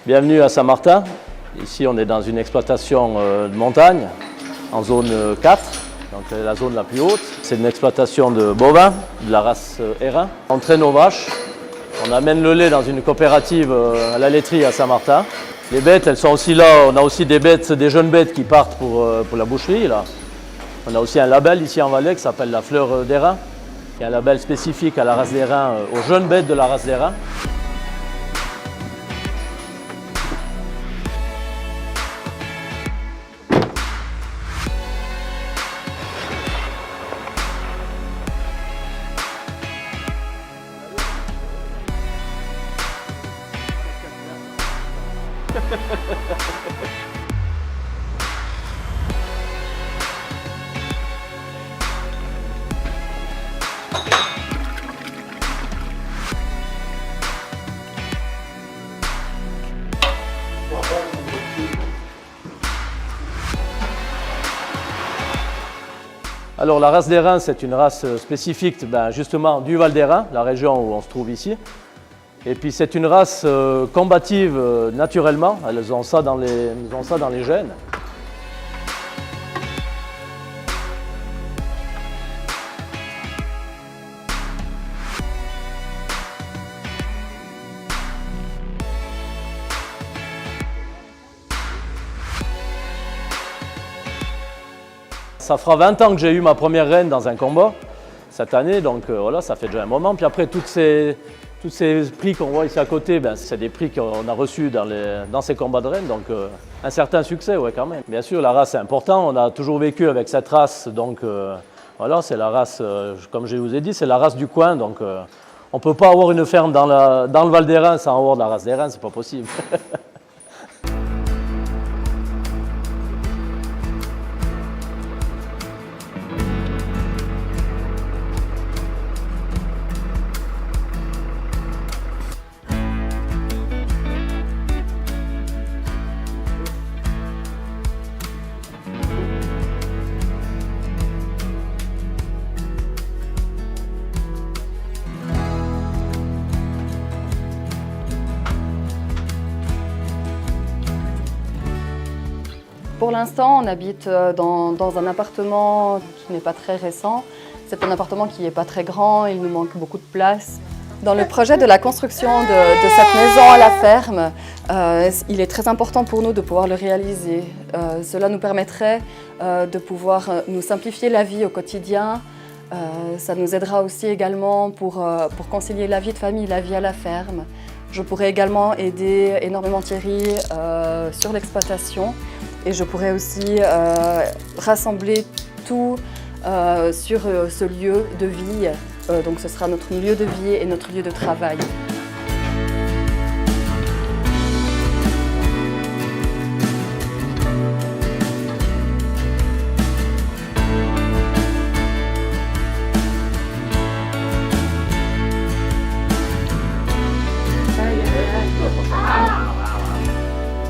Bienvenue à Saint-Martin. Ici, on est dans une exploitation de montagne, en zone 4, donc la zone la plus haute. C'est une exploitation de bovins, de la race Hérin. On traîne nos vaches, on amène le lait dans une coopérative à la laiterie à Saint-Martin. Les bêtes, elles sont aussi là. On a aussi des bêtes, des jeunes bêtes qui partent pour la boucherie, là. On a aussi un label ici en Valais qui s'appelle la fleur d'Hérin, qui est un label spécifique à la race d'Hérin, aux jeunes bêtes de la race d'Hérin. Alors la race d'Hérin, c'est une race spécifique justement du Val d'Hérin, la région où on se trouve ici. Et puis c'est une race combative naturellement, elles ont ça dans les gènes. Ça fera 20 ans que j'ai eu ma première reine dans un combat cette année, donc voilà, ça fait déjà un moment. Puis après, tous ces prix qu'on voit ici à côté, c'est des prix qu'on a reçus dans ces combats de reines, donc un certain succès, ouais, quand même. Bien sûr, la race est importante, on a toujours vécu avec cette race, donc voilà, c'est la race, comme je vous ai dit, c'est la race du coin, donc on ne peut pas avoir une ferme dans le Val d'Hérin sans avoir de la race d'Hérin, c'est pas possible. Pour l'instant, on habite dans un appartement qui n'est pas très récent. C'est un appartement qui n'est pas très grand, il nous manque beaucoup de place. Dans le projet de la construction de cette maison à la ferme, il est très important pour nous de pouvoir le réaliser. Cela nous permettrait de pouvoir nous simplifier la vie au quotidien. Ça nous aidera aussi également pour concilier la vie de famille, la vie à la ferme. Je pourrais également aider énormément Thierry sur l'exploitation. Et je pourrais aussi rassembler tout sur ce lieu de vie. Donc ce sera notre lieu de vie et notre lieu de travail.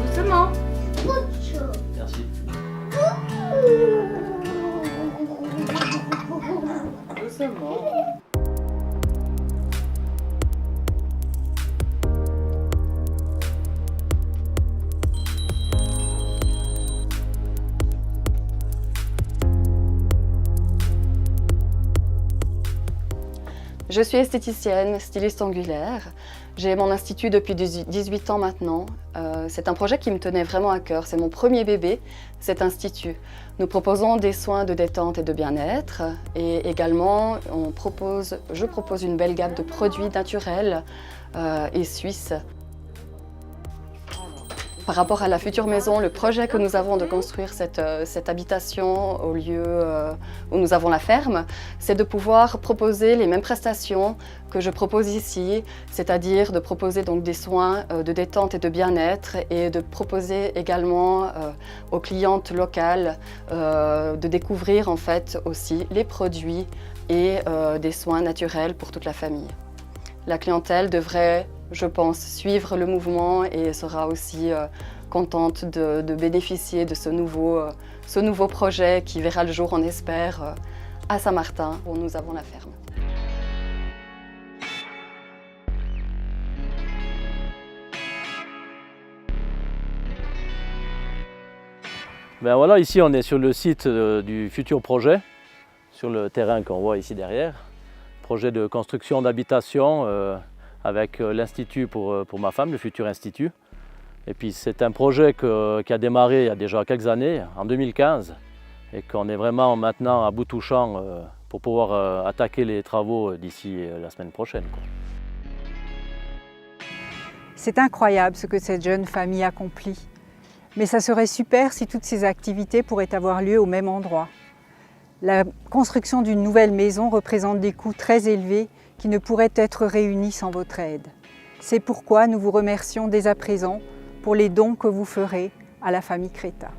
Doucement. Merci. Doucement. Je suis esthéticienne, styliste angulaire. J'ai mon institut depuis 18 ans maintenant. C'est un projet qui me tenait vraiment à cœur. C'est mon premier bébé, cet institut. Nous proposons des soins de détente et de bien-être. Et également, je propose une belle gamme de produits naturels et suisses. Par rapport à la future maison, le projet que nous avons de construire cette habitation au lieu où nous avons la ferme, c'est de pouvoir proposer les mêmes prestations que je propose ici, c'est-à-dire de proposer donc des soins de détente et de bien-être et de proposer également aux clientes locales de découvrir en fait aussi les produits et des soins naturels pour toute la famille. La clientèle devrait, je pense, suivre le mouvement et sera aussi contente de bénéficier de ce nouveau projet qui verra le jour, on espère, à Saint-Martin, où nous avons la ferme. Ben voilà, ici on est sur le site du futur projet, sur le terrain qu'on voit ici derrière. Projet de construction d'habitation avec l'Institut pour ma femme, le futur Institut. Et puis c'est un projet qui a démarré il y a déjà quelques années, en 2015, et qu'on est vraiment maintenant à bout touchant pour pouvoir attaquer les travaux d'ici la semaine prochaine, quoi. C'est incroyable ce que cette jeune famille accomplit. Mais ça serait super si toutes ces activités pourraient avoir lieu au même endroit. La construction d'une nouvelle maison représente des coûts très élevés qui ne pourraient être réunis sans votre aide. C'est pourquoi nous vous remercions dès à présent pour les dons que vous ferez à la famille Créta.